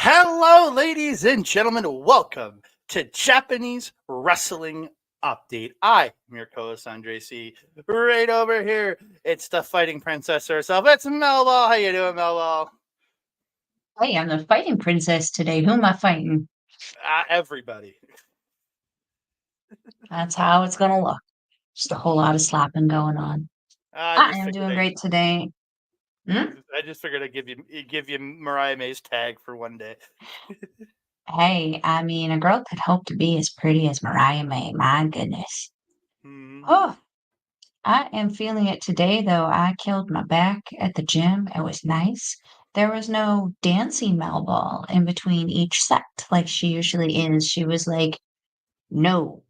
Hello, ladies and gentlemen. Welcome to Japanese Wrestling Update. I am your co-host, Andre C. Right over here, it's the fighting princess herself. It's Melball. How you doing, Melball? Hey, I'm the fighting princess today. Who am I fighting? Everybody. That's how it's gonna look. Just a whole lot of slapping going on. I I just am figured doing great today. Hmm? I'd give you Mariah May's tag for one day. Hey, I mean, a girl could hope to be as pretty as Mariah May. My goodness. Hmm. Oh, I am feeling it today, though. I killed my back at the gym. It was nice. There was no dancing Melball in between each set like she usually is. She was like, no,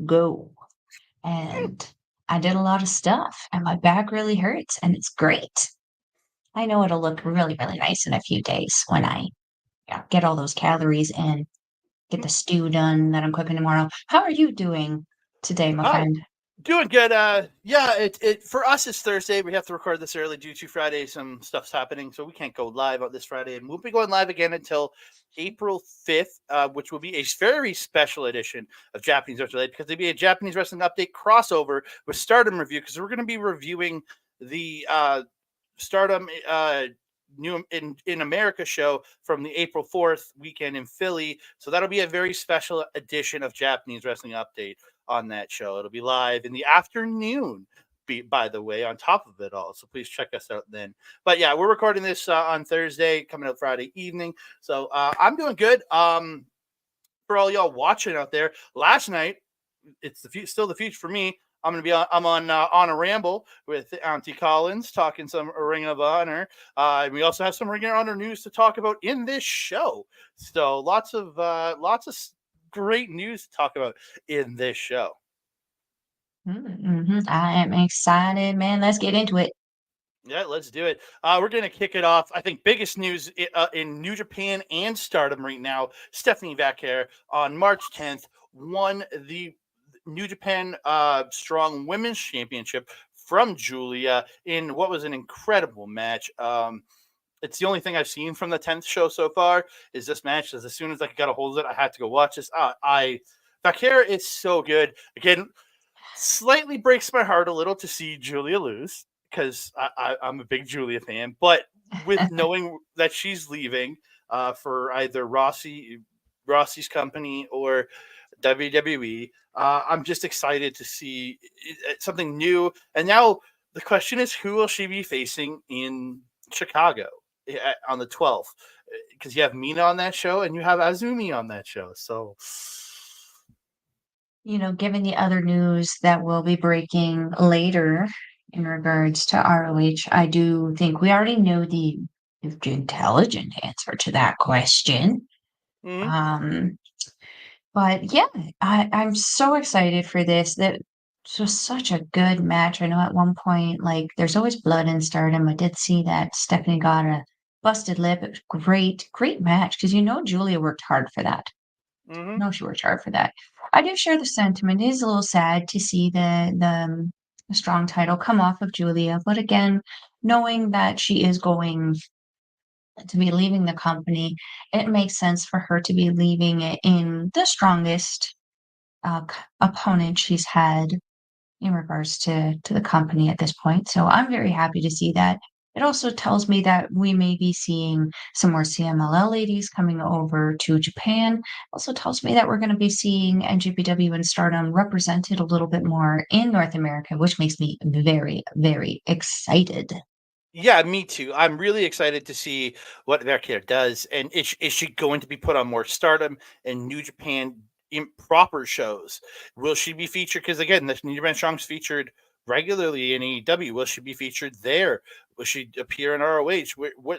go. And I did a lot of stuff, and my back really hurts, and it's great. I know it'll look really, really nice in a few days when I get all those calories in, get the stew done that I'm cooking tomorrow. How are you doing today, my Oh, friend? doing good. Yeah, it for us it's Thursday. We have to record this early due to Friday. Some stuff's happening, so we can't go live on this Friday, and we'll be going live again until April 5th, which will be a very special edition of Japanese Wrestling because it'll be a Japanese Wrestling Update crossover with Stardom review because we're going to be reviewing the Stardom New in America show from the April 4th weekend in Philly. So that'll be a very special edition of Japanese Wrestling Update on that show. It'll be live in the afternoon, by the way, on top of it all. So please check us out then. But yeah, we're recording this on Thursday, coming out Friday evening. So I'm doing good. For all y'all watching out there, last night, still the future for me. I'm on a ramble with Auntie Collins talking some Ring of Honor. And we also have some Ring of Honor news to talk about in this show. So lots of great news to talk about in this show. I am excited, man. Let's get into it. Yeah, let's do it. We're going to kick it off. I think biggest news in New Japan and Stardom right now. Stephanie Vaquer on March 10th won the New Japan Strong Women's Championship from Julia in what was an incredible match. It's the only thing I've seen from the 10th show so far is this match. As soon as I got a hold of it, I had to go watch this. Vaquer is so good. Again, slightly breaks my heart a little to see Julia lose because I'm a big Julia fan. But with knowing that she's leaving for either Rossi's company or WWE, I'm just excited to see something new. And now the question is, who will she be facing in Chicago on the 12th? Because you have Mina on that show and you have Azumi on that show. So Given the other news that will be breaking later in regards to ROH, I do think we already know the intelligent answer to that question. mhm. Um, but yeah, I'm so excited for this. That was such a good match. I know at one point, like, there's always blood in Stardom. I did see that Stephanie got a busted lip. It was great, great match because Julia worked hard for that. Mhm. No, she worked hard for that. I do share the sentiment. It is a little sad to see the strong title come off of Julia, but again, knowing that she is going to be leaving the company, it makes sense for her to be leaving it in the strongest opponent she's had in regards to the company at this point. So I'm very happy to see that. It also tells me that we may be seeing some more CMLL ladies coming over to Japan. Also tells me that we're going to be seeing NJPW and Stardom represented a little bit more in North America, which makes me very, very excited. Yeah, me too. I'm really excited to see what Vaquer does, and is she going to be put on more Stardom and New Japan in proper shows? Will she be featured? Because again, the New Japan Strong's featured regularly in AEW. Will she be featured there? Will she appear in ROH?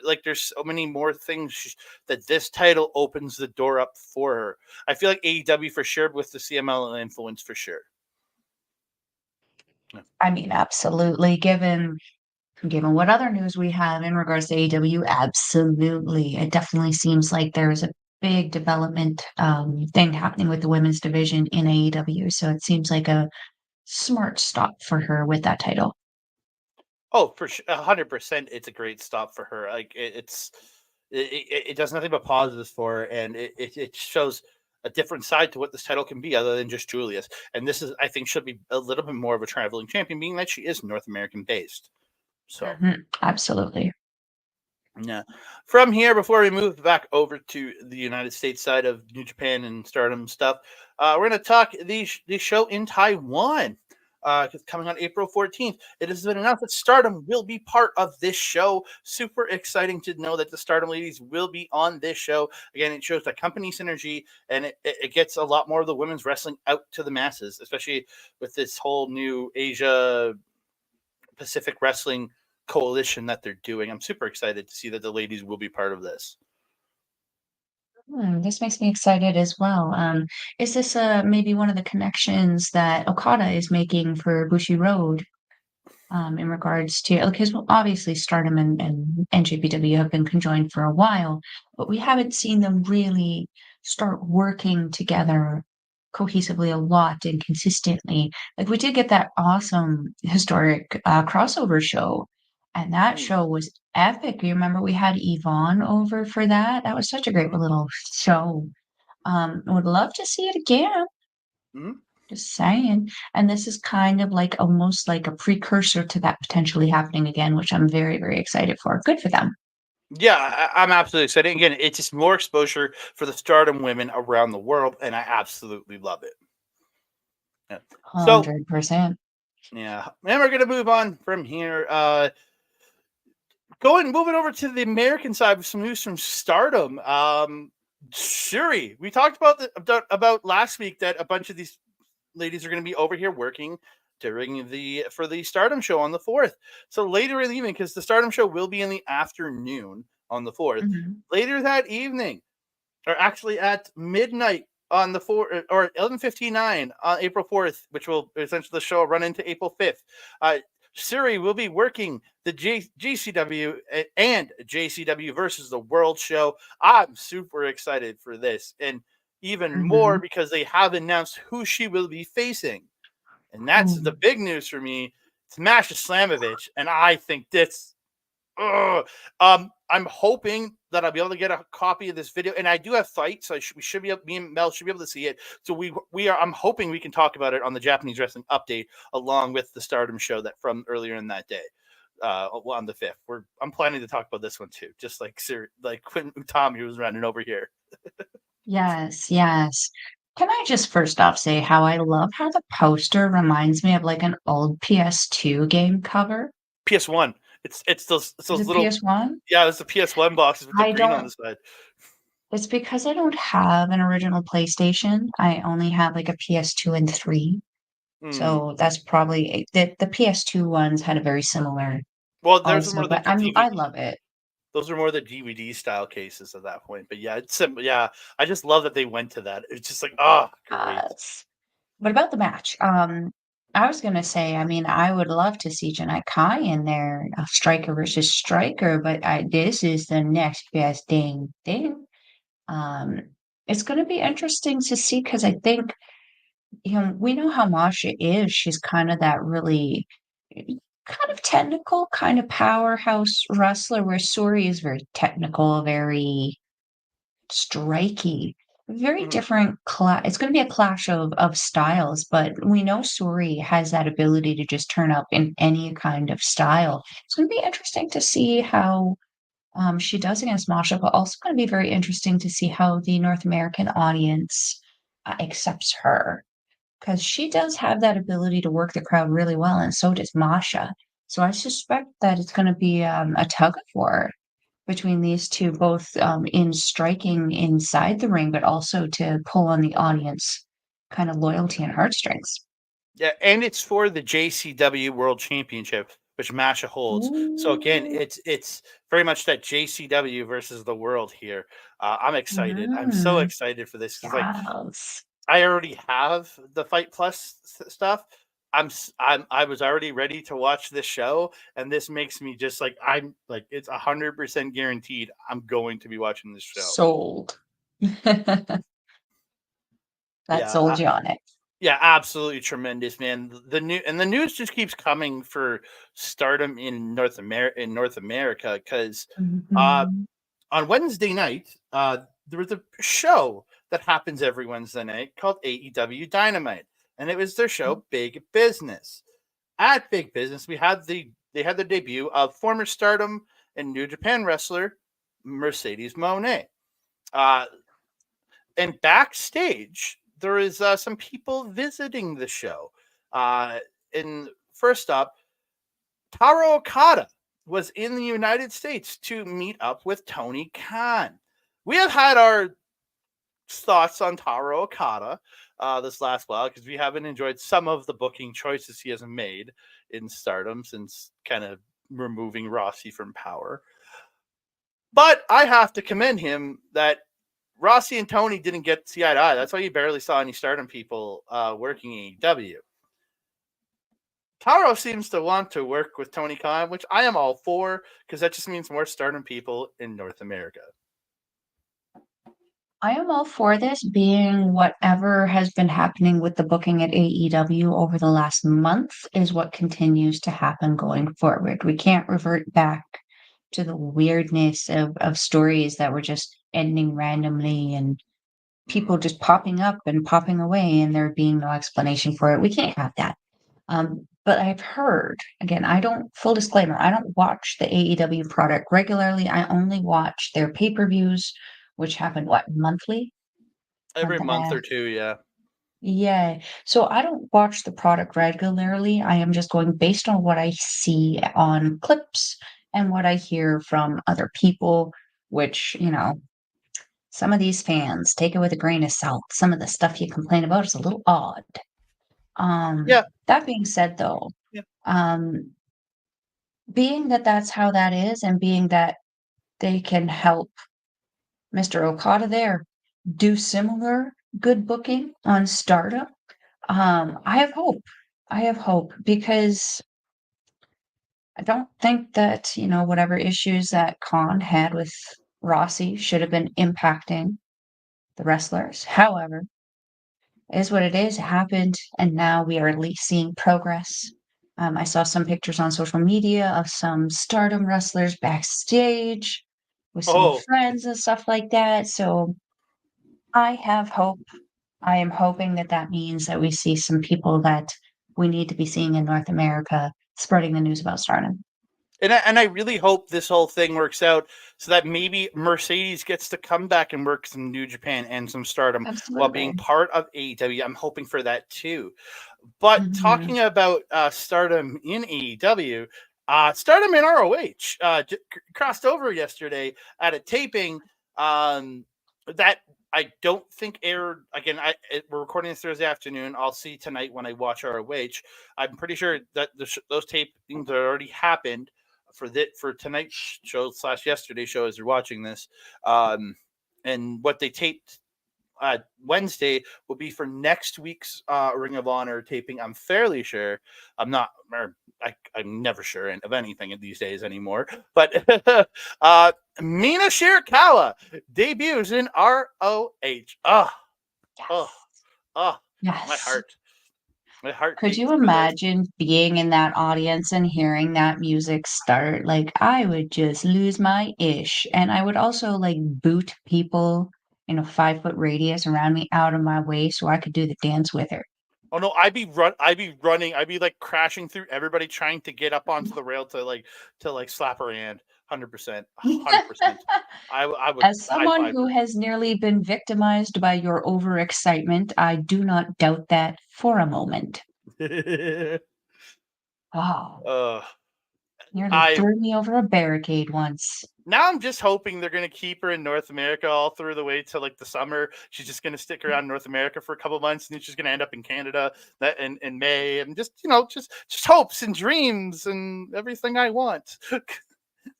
Like, there's so many more things that this title opens the door up for her. I feel like AEW for sure with the CML influence for sure. Yeah. I mean, absolutely. Given what other news we have in regards to AEW, absolutely. It definitely seems like there's a big development thing happening with the women's division in AEW. So it seems like a smart stop for her with that title. Oh, for sure, 100%. It's a great stop for her. Like it's. it does nothing but positives for her, and it shows a different side to what this title can be, other than just Julia's. And this is, I think, should be a little bit more of a traveling champion, being that she is North American based. So Absolutely. yeah. From here, before we move back over to the United States side of New Japan and Stardom stuff, we're going to talk the show in Taiwan. Coming on April 14th. It has been announced that Stardom will be part of this show. Super exciting to know that the Stardom ladies will be on this show. Again, it shows that company synergy, and it gets a lot more of the women's wrestling out to the masses, especially with this whole new Asia Pacific Wrestling coalition that they're doing. I'm super excited to see that the ladies will be part of this. This makes me excited as well. Is this maybe one of the connections that Okada is making for Bushi Road? In regards to, because obviously Stardom and NJPW have been conjoined for a while, but we haven't seen them really start working together cohesively a lot and consistently. Like we did get that awesome historic crossover show, and that show was epic. You remember we had Yvonne over for that? That was such a great little show. Would love to see it again. Mm-hmm. Just saying. And this is kind of like almost like a precursor to that potentially happening again, which I'm very, very excited for. Good for them. Yeah, I'm absolutely excited. Again, it's just more exposure for the Stardom women around the world, and I absolutely love it. Yeah. So, 100%. yeah, and we're gonna move on from here. Moving over to the American side with some news from Stardom. Syuri, we talked about last week that a bunch of these ladies are going to be over here working during for the Stardom show on the 4th. So later in the evening, because the Stardom show will be in the afternoon on the 4th. Mhm. Later that evening, or actually at midnight on the 4th, or 11:59 on April 4th, which will essentially the show run into April 5th. Syuri will be working the GCW and JCW versus the World show. I'm super excited for this, and even more Mhm. because they have announced who she will be facing. And that's the Ooh. big news for me. It's Masha Slamovich, and I think this. I'm hoping that I'll be able to get a copy of this video, and I do have Fight, so we should be able, me and Mel should be able to see it. So we are. I'm hoping we can talk about it on the Japanese Wrestling Update along with the Stardom show that from earlier in that day. On the 5th, I'm planning to talk about this one too, just like Quinn Utami was running over here. Yes, yes. Can I just first off say how I love how the poster reminds me of like an old PS2 game cover? PS1. It's Is those it little, PS1? yeah, it's the PS1 boxes with the I green on don't, the side. it's because I don't have an original PlayStation. I only have like a PS2 and 3. Hmm. So that's probably the PS2 ones had a very similar Well, those are also, more the but I DVD. love it. Those are more the DVD style cases at that point. But yeah, yeah. I just love that they went to that. It's just like, oh, great. Yes. What about the match? I was gonna say, I mean, I would love to see Janai Kai in there, Striker versus Striker, but this is the next best thing. Um, it's gonna be interesting to see because I think, we know how Masha is. She's kind of that really kind of technical, kind of powerhouse wrestler, where Suri is very technical, very strikey. Very Mhm. different it's gonna be a clash of styles, but we know Suri has that ability to just turn up in any kind of style. It's gonna be interesting to see how, she does against Masha, but also gonna be very interesting to see how the North American audience, accepts her, because she does have that ability to work the crowd really well, and so does Masha. So I suspect that it's gonna be, a tug of war between these two, both in striking inside the ring, but also to pull on the audience kind of loyalty and heartstrings. Yeah, and it's for the JCW World Championship, which Masha holds. So again, Ooh. it's very much that JCW versus the world here. I'm excited. I'm so Mm, excited for this because like yes. I already have the Fight Plus stuff. I was already ready to watch this show, and this makes me just like I'm like it's 100% guaranteed. I'm going to be watching this show. Sold. That Yeah, sold you on it. yeah, absolutely tremendous, man. The news just keeps coming for Stardom in North America because uh Mhm. on Wednesday night, there was a show that happens every Wednesday night called AEW Dynamite, and it was their show Big Business. At Big Business, they had the debut of former Stardom and New Japan wrestler Mercedes Moné. And backstage, there is some people visiting the show. And first up, Taro Okada was in the United States to meet up with Tony Khan. We have had our thoughts on Taro Okada this last while because we haven't enjoyed some of the booking choices he has made in Stardom since kind of removing Rossi from power. But I have to commend him that Rossi and Tony didn't get see eye to eye. That's why you barely saw any Stardom people working AEW. Taro seems to want to work with Tony Khan, which I am all for because that just means more Stardom people in North America. I am all for this, being whatever has been happening with the booking at AEW over the last month is what continues to happen going forward. We can't revert back to the weirdness of stories that were just ending randomly and people just popping up and popping away and there being no explanation for it. We can't have that. But I've heard, again, full disclaimer, I don't watch the AEW product regularly. I only watch their pay-per-views, which happen, monthly? Every Month and a month half. or two, yeah. Yeah. So I don't watch the product regularly. I am just going based on what I see on clips and what I hear from other people, which, some of these fans take it with a grain of salt. Some of the stuff you complain about is a little odd. Yeah. That being said, though, Yeah. being that that's how that is, and being that they can help Mr. Okada there do similar good booking on Stardom, I have hope. I have hope because I don't think that, whatever issues that Khan had with Rossi should have been impacting the wrestlers. However, it is what it is. It happened, and now we are at least seeing progress. I saw some pictures on social media of some Stardom wrestlers backstage with some Oh, friends and stuff like that. So I have hope. I am hoping that that means that we see some people that we need to be seeing in North America spreading the news about Stardom. and I really hope this whole thing works out so that maybe Mercedes gets to come back and work some New Japan and some Stardom while being Absolutely. part of AEW. I'm hoping for that too. But Mhm. talking about Stardom in AEW, Stardom in ROH crossed over yesterday at a taping that I don't think aired. Again, we're recording this Thursday afternoon. I'll see tonight when I watch ROH. I'm pretty sure that those tapings already happened for tonight's show / yesterday's show as you're watching this. And what they taped Wednesday will be for next week's Ring of Honor taping. I'm fairly sure. I'm not. I'm never sure of anything these days anymore. But Mina Shirakawa debuts in ROH. Oh, oh, Yes. oh! My Yes. heart. My heart Could beats you for this. imagine being in that audience and hearing that music start? Like, I would just lose my ish. And I would also like boot people in a 5-foot radius around me out of my way so I could do the dance with her. Oh no, I'd be running, I'd be like crashing through everybody trying to get up onto the rail to like slap her hand. 100%. 100%. I would As high someone five who her. has nearly been victimized by your overexcitement, I do not doubt that for a moment. Oh, uh nearly I threw me over a barricade once. Now I'm just hoping they're gonna keep her in North America all through the way to like the summer. She's just gonna stick around North America for a couple months, and then she's gonna end up in Canada that in May, and just just hopes and dreams and everything I want.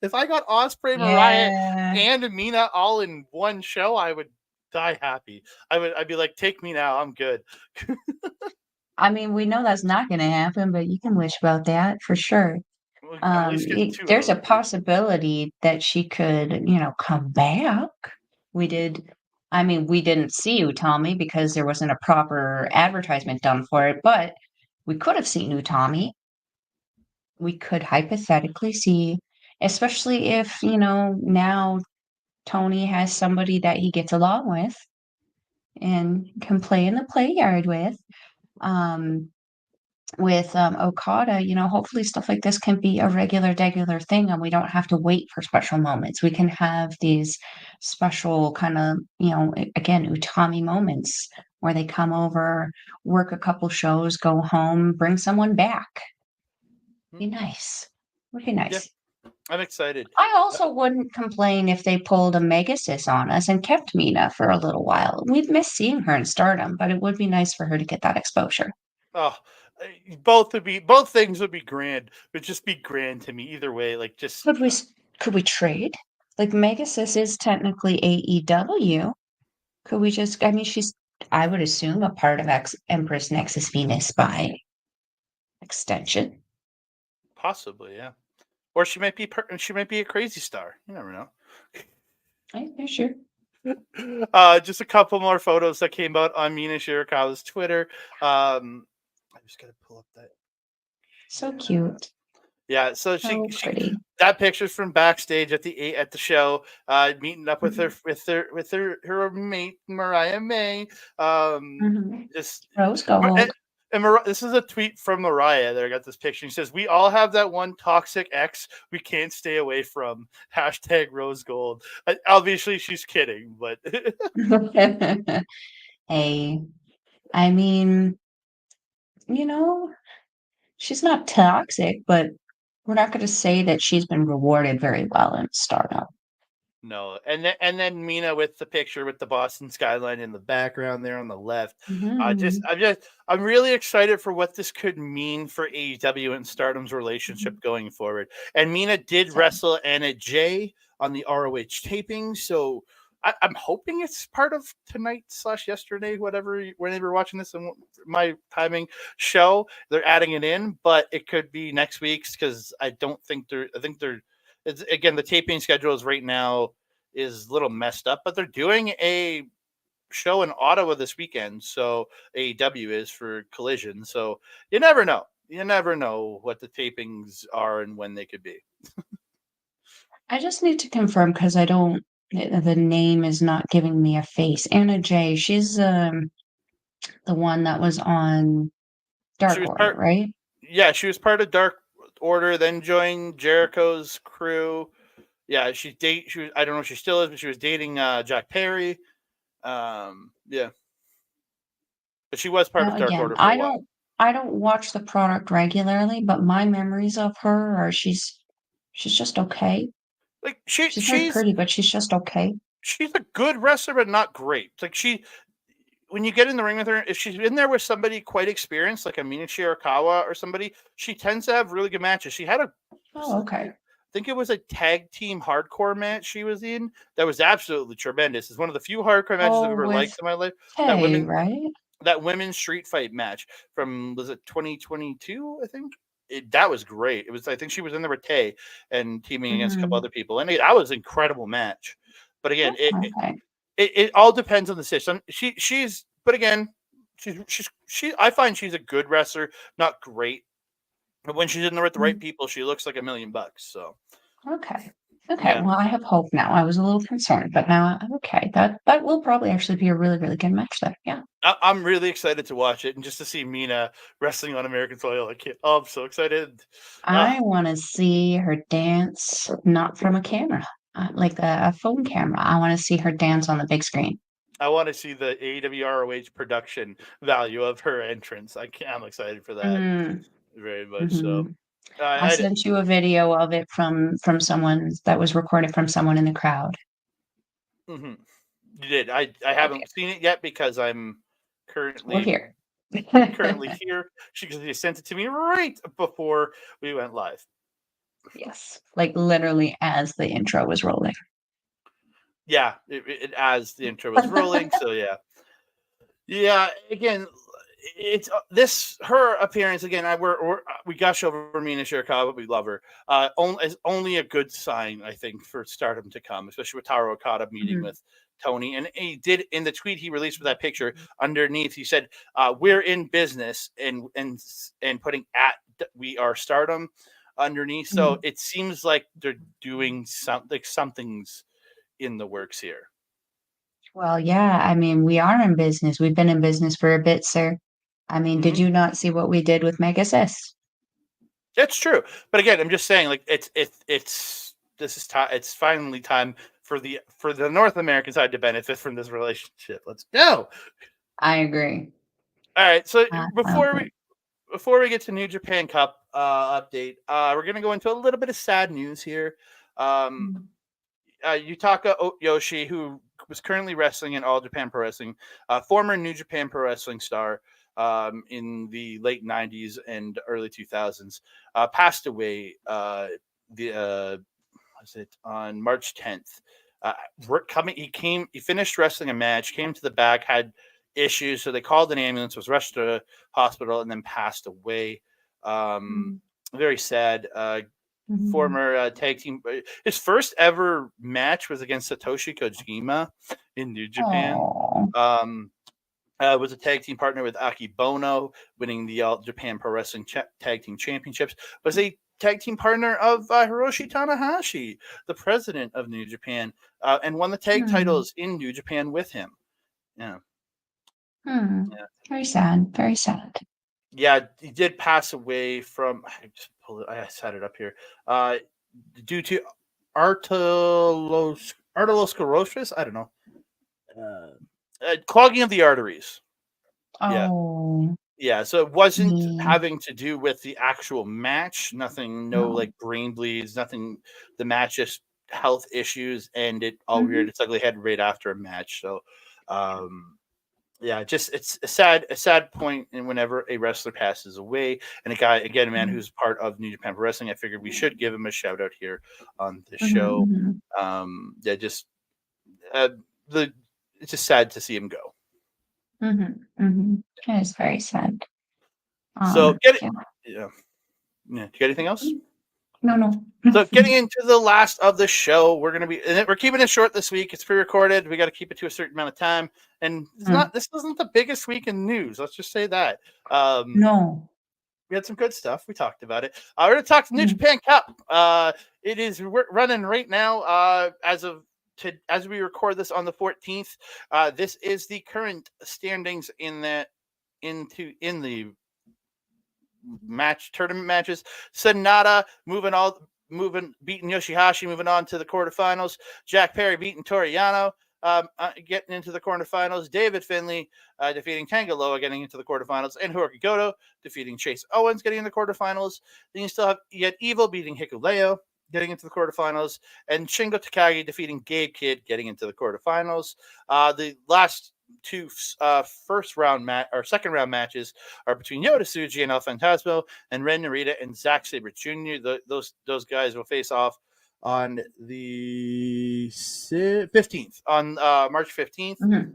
If I got Osprey, Mariah, Yeah. and Amina all in one show, I would die happy. I'd be like, take me now, I'm good. I mean, we know that's not gonna happen, but you can wish about that for sure. At least get two of There's those a at least. possibility that she could, come back. We did I mean, we didn't see Utami because there wasn't a proper advertisement done for it, but we could have seen Utami. We could hypothetically see, especially if, now Tony has somebody that he gets along with and can play in the play yard with Okada, hopefully stuff like this can be a regular thing and we don't have to wait for special moments. We can have these special kind of, again, Utami moments where they come over, work a couple shows, go home, bring someone back. Be nice. Would be nice. Yeah, I'm excited. I also wouldn't complain if they pulled a Megasis on us and kept Mina for a little while. We'd miss seeing her in Stardom, but it would be nice for her to get that exposure. Oh, both things would be grand. Would just be grand to me either way. Like just Could we trade? Like Megasis is technically AEW. Could we just? I mean, she's. I would assume a part of Empress Nexus Venus by extension. possibly, yeah. Or she might be a crazy star. You never know. Yeah, sure. Just a couple more photos that came out on Mina Shirakawa's Twitter. I just gotta pull up that. So cute. Yeah, so So pretty. that picture's from backstage at the show, meeting up with her mate Mariah May. Just Rose gold. and this is a tweet from Mariah that I got this picture. She says, "We all have that one toxic ex we can't stay away from." # Rose Gold. Obviously, she's kidding, but Hey, I mean, she's not toxic, but we're not going to say that she's been rewarded very well in Stardom. no. And then Mina with the picture with the Boston skyline in the background there on the left. I'm really excited for what this could mean for AEW and Stardom's relationship going forward. And Mina did wrestle Anna Jay on the ROH taping, so I'm hoping it's part of tonight / yesterday, whenever we're watching this in my timing show. They're adding it in, but it could be next week's because I don't think they're. I think they're. It's, again, the taping schedules right now is a little messed up, but they're doing a show in Ottawa this weekend. So AEW is for Collision. So you never know. You never know what the tapings are and when they could be. I just need to confirm because the name is not giving me a face. Anna Jay, she's the one that was on Dark Order, right? Yeah, she was part of Dark Order, then joined Jericho's crew. Yeah, she was, I don't know if she still is, but she was dating Jack Perry. Yeah. But she was part of Dark Order for a while. I don't watch the product regularly, but my memories of her are she's just okay. Like she's very pretty, but she's just okay. She's a good wrestler, but not great. Like when you get in the ring with her, if she's in there with somebody quite experienced, like a Mina Shirakawa or somebody, she tends to have really good matches. She had okay. I think it was a tag team hardcore match she was in that was absolutely tremendous. It's one of the few hardcore matches I've ever liked in my life. That women's street fight match from, was it 2022? I think that was great. It was, I think she was in there with Tay and teaming against a couple other people, and that was an incredible match. But again, it all depends on the system. But again, I find she's a good wrestler, not great. But when she's in there with the right people, she looks like $1 million. So okay. Yeah. Well, I have hope now. I was a little concerned, but now I'm okay. That will probably actually be a really, really good match there. Yeah. I'm really excited to watch it and just to see Mina wrestling on American soil. I'm so excited. I want to see her dance, not from a camera, like a phone camera. I want to see her dance on the big screen. I want to see the AEW ROH production value of her entrance. I'm excited for that very much. So I sent you a video of it from someone that was recorded from someone in the crowd. You did. I haven't seen it yet because I'm currently here. She sent it to me right before we went live. Yes, like literally as the intro was rolling. Yeah, as the intro was rolling. So yeah. Again, it's her appearance again. We gush over Mina Shirakawa, but we love her. Only a good sign, I think, for Stardom to come, especially with Taro Okada meeting with Tony. And he did, in the tweet he released with that picture underneath, he said, "We're in business," and putting "We Are Stardom" underneath. So it seems like they're doing something's in the works here. Well, yeah, I mean, we are in business. We've been in business for a bit, sir. I mean, did Hmm. you not see what we did with Megasis? That's true, but again, I'm just saying, like it's this is time. It's finally time for the North American side to benefit from this relationship. Let's go. I agree. All right, so I agree. before we get to New Japan Cup update, we're gonna go into a little bit of sad news here. Um, Mm, Yutaka Yoshi, who was currently wrestling in All Japan Pro Wrestling, former New Japan Pro Wrestling star in the late '90s and early 2000s, passed away. The Was it on March 10th? He finished wrestling a match, came to the back, had issues, so they called an ambulance, was rushed to the hospital, and then passed away. Um, mm, Very sad. mhm. Former tag team. His first ever match was against Satoshi Kojima in New Japan. Oh. Um, was a tag team partner with Aki Bono, winning the All Japan Pro Wrestling Tag Team Championships. Was a tag team partner of Hiroshi Tanahashi, the president of New Japan, and won the tag Hmm. titles in New Japan with him. Yeah, Hmm. yeah, Very sad. Very sad. yeah. He did pass away from. I set it up here. Due to arteriosclerosis. I don't know. Clogging of the arteries. Yeah. Oh, Yeah, so it wasn't me. having to do with the actual match, nothing, no, No. like, brain bleeds, nothing. The match, just health issues, and it all Mhm, reared its ugly head right after a match, so, um, yeah, just it's a sad point, and whenever a wrestler passes away, and a guy, again, a man mhm, who's part of New Japan Pro Wrestling, I figured we should give him a shout out here on the mhm, show. mhm, Yeah, just, uh, the it's just sad to see him go. mhm, mhm. It is very sad. So, get it. Yeah. Yeah. Yeah, you got anything else? Mm, no, no. So getting into the last of the show, we're keeping it short this week. It's pre-recorded. We got to keep it to a certain amount of time, and Mhm. this isn't the biggest week in news. Let's just say that. Um, No. we had some good stuff. We talked about it. We're going to talk to New Mhm, Japan Cup. It is running right now. As we record this on the 14th. This is the current standings in the tournament matches. Sonata beating Yoshihashi, moving on to the quarterfinals. Jack Perry beating Toriano, getting into the quarterfinals. David Finlay defeating Tangaloa, getting into the quarterfinals, and Hiroki Goto defeating Chase Owens, getting into the quarterfinals. Then you still have Yet Evil beating Hikuleo, getting into the quarterfinals, and Shingo Takagi defeating Gabe Kidd, getting into the quarterfinals. The last two first round or second round matches are between Yota Tsuji and El Fantasmo, and Ren Narita and Zack Sabre Jr. Those guys will face off on the 15th, on March 15th. mhm,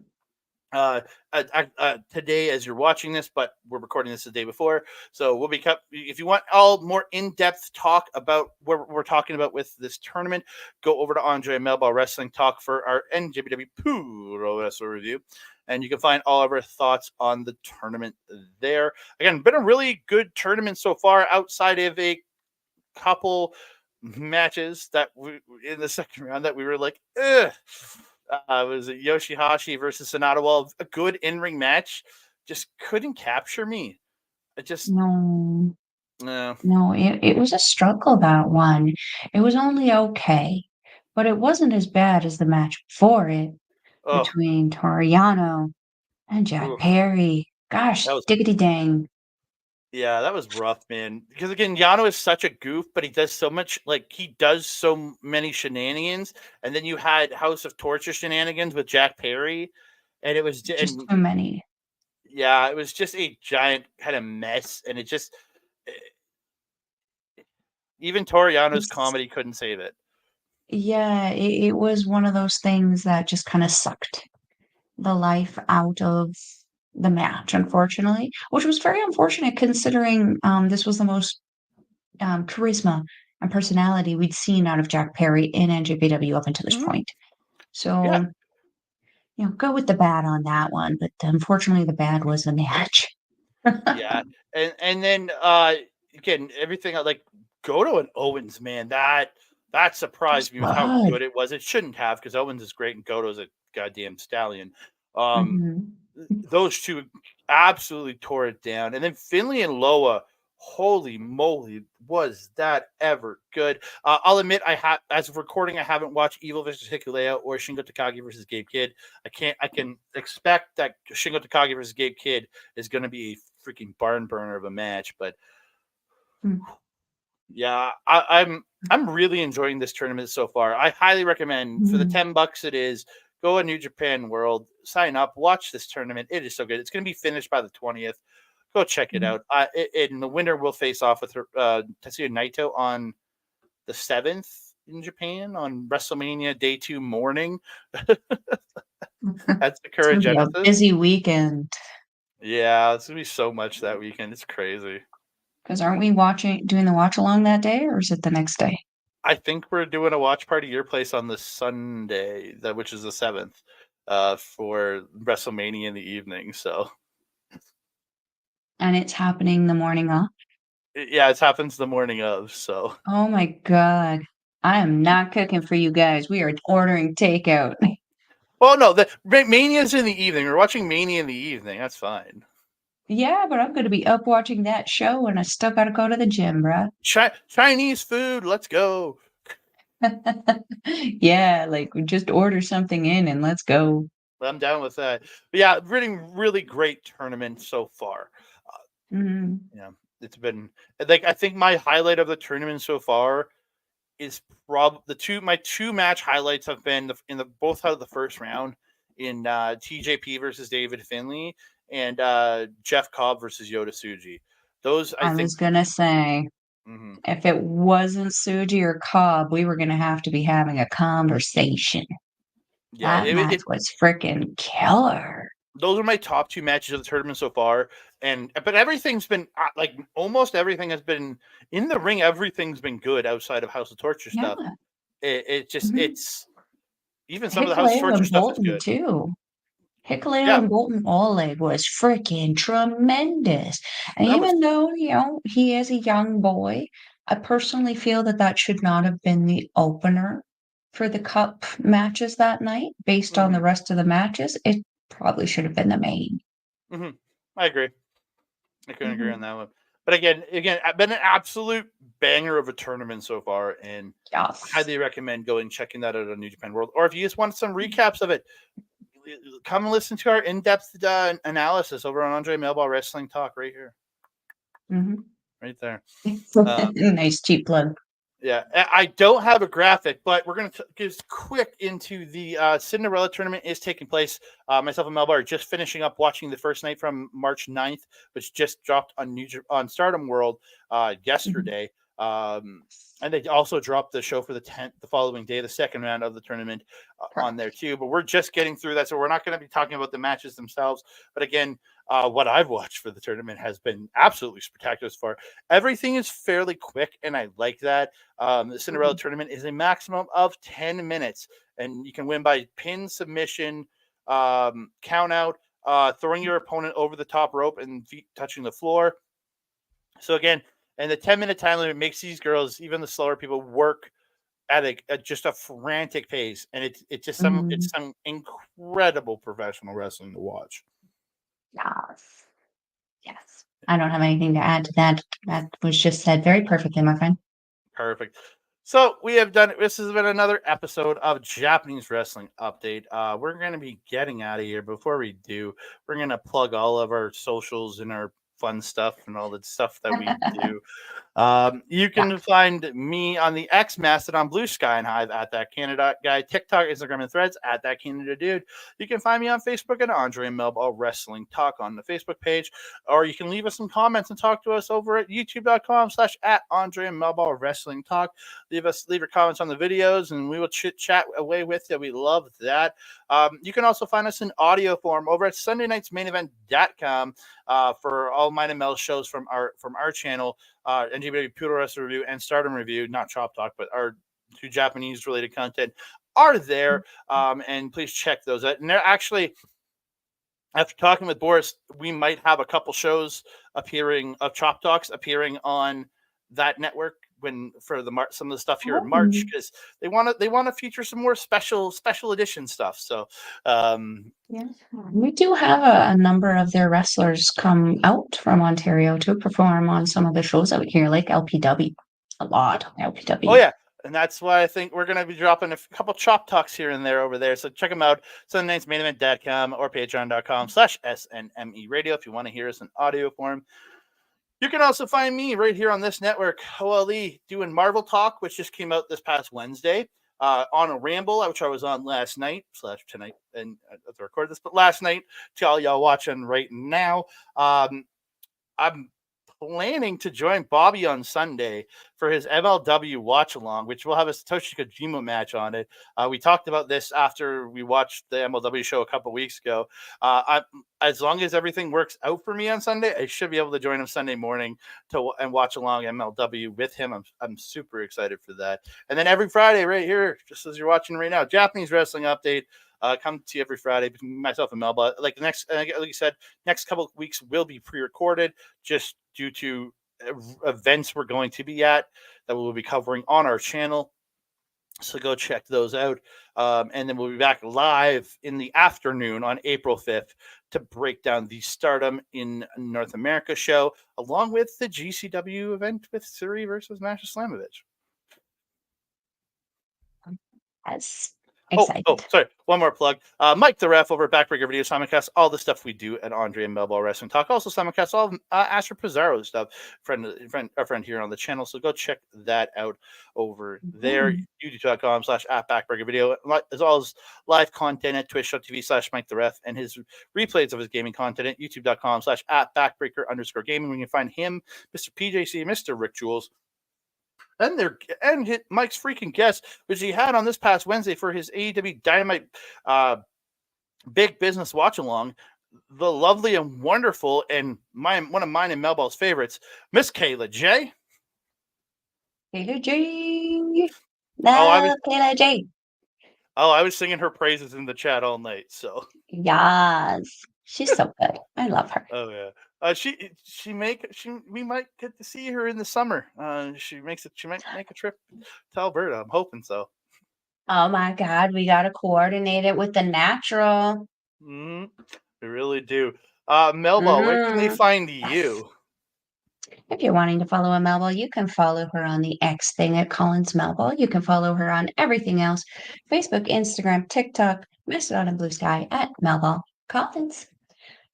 Today, as you're watching this, but we're recording this the day before, so we'll be if you want all more in-depth talk about what we're talking about with this tournament, go over to Andre and Melball Wrestling Talk for our NJPW Pro Wrestling review, and you can find all of our thoughts on the tournament there. Again, been a really good tournament so far, outside of a couple matches that we in the second round that we were like, ugh. Was it Yoshihashi versus Sonata? Well, a good in-ring match, just couldn't capture me. It just no. no. No, it was a struggle, that one. It was only okay, but it wasn't as bad as the match before it Oh, between Toriano and Jack oof. Perry. Gosh, That was diggity dang. Yeah, that was rough, man. Because again, Yano is such a goof, but he does so much. Like, he does so many shenanigans, and then you had House of Torture shenanigans with Jack Perry, and it was Just and too many. yeah, it was just a giant kind of mess, and eh, even Toriano's It's comedy couldn't save it. yeah, it was one of those things that just kinda sucked the life out of the match, unfortunately, which was very unfortunate considering, this was the most, charisma and personality we'd seen out of Jack Perry in NJPW up until this Mhm. point. Yeah, So, go with the bad on that one, but unfortunately, the bad was the match. yeah, and then again, everything like Goto and Owens, man, that. That surprised me with how Good. good it was. It shouldn't have, because Owens is great and Goto's a goddamn stallion. Mhm. Those two absolutely tore it down. And then Finley and Loa, holy moly, was that ever good? I'll admit, as of recording, I haven't watched Evil versus Hikuleo or Shingo Takagi versus Gabe Kidd. I can expect that Shingo Takagi versus Gabe Kidd is going to be a freaking barn burner of a match, but Mm. yeah, I'm really enjoying this tournament so far. I highly recommend, for the Mhm. $10 it is, go to New Japan World, sign up, watch this tournament. It is so good. It's going to be finished by the 20th. Go check it Mhm. out. In the winner will face off with Tetsuya Naito on the 7th in Japan on WrestleMania Day 2 morning. That's the It's current gonna be a Genesis. busy weekend. Yeah, it's gonna be so much that weekend. It's crazy. 'Cause aren't we doing the watch along that day, or is it the next day? I think we're doing a watch party at your place on the Sunday, which is the 7th, for WrestleMania in the evening. So And it's happening the morning of? yeah, it happens the morning of. So Oh my god. I am not cooking for you guys. We are ordering takeout. well, no, the Mania's in the evening. We're watching Mania in the evening. That's fine. Yeah, but I'm gonna be up watching that show, and I still gotta go to the gym, bruh. Chinese food. Let's go. Yeah, like, we just order something in and let's go. I'm down with that. But yeah, really great tournament so far. Mhm. Yeah, it's been like, I think my highlight of the tournament so far is my two match highlights have been in the both out of the first round in TJP versus David Finley and Jeff Cobb versus Yota Tsuji. Those, I I think. was gonna say, Mhm. if it wasn't Suji or Cobb, we were gonna have to be having a conversation. Yeah, That match was freaking killer. those are my top two matches of the tournament so far. But everything's been like, almost everything has been in the ring. Everything's been good outside of House of Torture stuff. Yeah. Mhm. It's even some of the House of Hikuleo Torture and stuff is Bolton good. too. Hikuleo Yeah, and Bolton Oleg was freaking tremendous. And that was. even though, he is a young boy, I personally feel that that should not have been the opener for the cup matches that night. Based on the Mhm, rest of the matches, it probably should have been the main. mhm. I agree. I couldn't agree on Mhm. that one. But again, I've been an absolute banger of a tournament so far, and I Yes. highly recommend going checking that out on New Japan World. Or if you just want some recaps of it, come and listen to our in-depth analysis over on Andre Melball Wrestling Talk right here, Mhm. right there. Um, Nice cheap plug. Yeah, I don't have a graphic, but we're going to just quick into the Cinderella tournament is taking place. Myself and Melba are just finishing up watching the first night from March 9th, which just dropped on on Stardom World Mhm. yesterday. And they also dropped the show for the following day, the second round of the tournament on there Perfect. too. But we're just getting through that, so we're not going to be talking about the matches themselves. But again, what I've watched for the tournament has been absolutely spectacular so far. Everything is fairly quick, and I like that. The Cinderella Mhm. tournament is a maximum of 10 minutes, and you can win by pin, submission, count out, throwing your opponent over the top rope and feet touching the floor. So again, and the 10-minute time limit makes these girls, even the slower people, work at just a frantic pace, and it's Mhm. some incredible professional wrestling to watch. Yes. Yes. I don't have anything to add to that. That was just said very perfectly, my friend. Perfect. So we have done. This has been another episode of Japanese Wrestling Update. We're going to be getting out of here. Before we do, we're going to plug all of our socials and our fun stuff and all the stuff that we do. You Yeah. can find me on the X Mastodon, Blue Sky, and Hive at that Canada guy, TikTok, Instagram, and Threads at that Canada dude. You can find me on Facebook at Andre and Melball Wrestling Talk on the Facebook page, or you can leave us some comments and talk to us over at youtube.com/ at Andre and Melball Wrestling Talk. Leave your comments on the videos, and we will chit chat away with you. We love that. You can also find us in audio form over at SundayNightsMainEvent.com for all mine and Mel's shows from our channel. NJPW Poodle Wrestler Review and Stardom Review, not Chop Talk, but our two Japanese related content are there. And please check those out. And they're actually, after talking with Boris, we might have a couple shows appearing of Chop Talks appearing on that network for some of the stuff here in March, because they want to feature some more special edition stuff. So yeah, we do have a number of their wrestlers come out from Ontario to perform on some of the shows out here, like LPW. A lot of LPW. Oh yeah, and that's why I think we're going to be dropping a couple chop talks here and there over there. So check them out, SundayNightsMainEvent.com or patreon.com/SNME Radio if you want to hear us in audio form. You can also find me right here on this network, OLE, doing Marvel Talk, which just came out this past Wednesday, on a ramble, which I was on last night / tonight, and I have to record this, but last night, to all y'all watching right now. I'm planning to join Bobby on Sunday for his MLW watch along, which will have a Satoshi Kojima match on it. We talked about this after we watched the MLW show a couple weeks ago. As long as everything works out for me on Sunday, I should be able to join him Sunday morning and watch along MLW with him. I'm super excited for that. And then every Friday, right here, just as you're watching right now, Japanese wrestling update. Come to you every Friday between myself and Melba. Like you said, next couple of weeks will be pre-recorded just due to events we're going to be at that we'll be covering on our channel. So go check those out. And then we'll be back live in the afternoon on April 5th to break down the Stardom in North America show, along with the GCW event with Syuri versus Masha Slamovich. Yes. Excited. Oh, sorry. One more plug. Mike the Ref over at Backbreaker Video simulcast all the stuff we do at Andre and Melball Wrestling Talk. Also simulcast all of Asher Pizarro's stuff. Our friend here on the channel. So go check that out over there. YouTube.com/@Backbreaker Video, as well as live content at Twitch.tv/Mike the Ref, and his replays of his gaming content at YouTube.com/@Backbreaker_gaming. We can find him, Mr. PJC, Mr. Rick Jules. And hit Mike's freaking guest, which he had on this past Wednesday for his AEW Dynamite Big Business Watch Along, the lovely and wonderful and one of mine and Melball's favorites, Miss Kayla J. Kayla J. Kayla J. Oh, I was singing her praises in the chat all night. So yes, she's so good. I love her. Oh yeah. We might get to see her in the summer. She might make a trip to Alberta. I'm hoping so. Oh my God, we gotta coordinate it with the natural. We really do. Melball, where can they find you? If you're wanting to follow a Melball, you can follow her on the X thing at Collins Melball. You can follow her on everything else: Facebook, Instagram, TikTok, Mastodon, and Blue Sky at Melball Collins.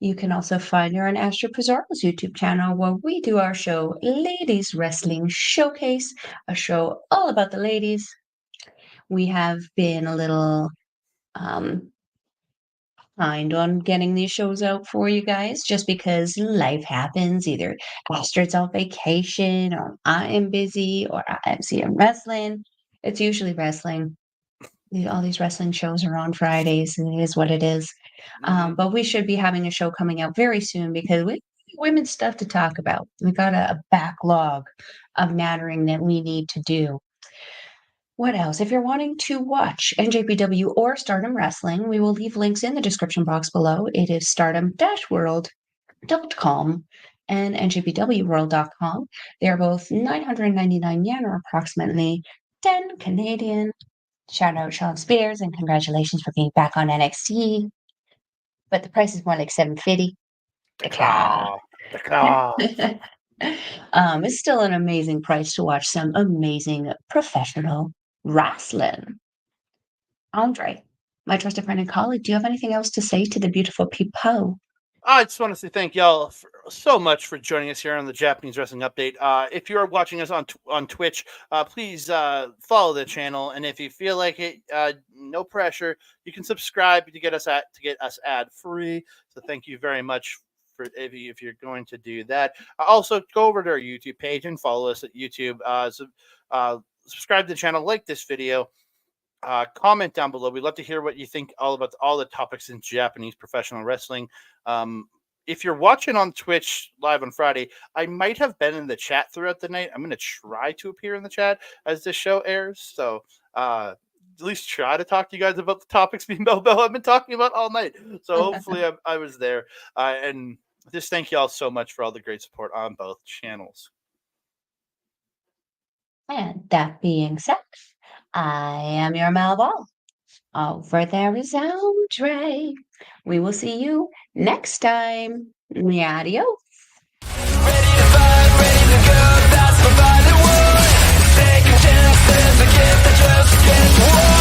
You can also find her on Asher Pizarro's YouTube channel, where we do our show, Ladies Wrestling Showcase, a show all about the ladies. We have been a little behind on getting these shows out for you guys, just because life happens. Either Astrid's on vacation, or I am busy, or I'm seeing wrestling. It's usually wrestling. All these wrestling shows are on Fridays, and it is what it is. But we should be having a show coming out very soon, because we women's stuff to talk about. We got a backlog of nattering that we need to do. What else? If you're wanting to watch NJPW or Stardom Wrestling, we will leave links in the description box below. It is stardom-world.com and njpwworld.com. They are both 999 yen, or approximately 10 Canadian. Shout out Sean Spears, and congratulations for being back on NXT. But the price is more like $750. The claw. It's still an amazing price to watch some amazing professional wrestling. Andre, my trusted friend and colleague, do you have anything else to say to the beautiful people? I just want to say thank y'all so much for joining us here on the Japanese Wrestling Update. If you are watching us on Twitch, please follow the channel, and if you feel like it, no pressure, you can subscribe to get us ad free. So thank you very much if you're going to do that. Also, go over to our YouTube page and follow us at YouTube. Subscribe to the channel, like this video. Comment down below. We'd love to hear what you think about all the topics in Japanese professional wrestling. If you're watching on Twitch live on Friday, I might have been in the chat throughout the night. I'm going to try to appear in the chat as this show airs. So at least try to talk to you guys about the topics me and Melball have been talking about all night. So hopefully I was there. And just thank you all so much for all the great support on both channels. And that being said, I am your Melball. Over there is Andre. We will see you next time. Adios. Ready to fight, ready to go, that's provided one. Taking chances, a gift that just gets one.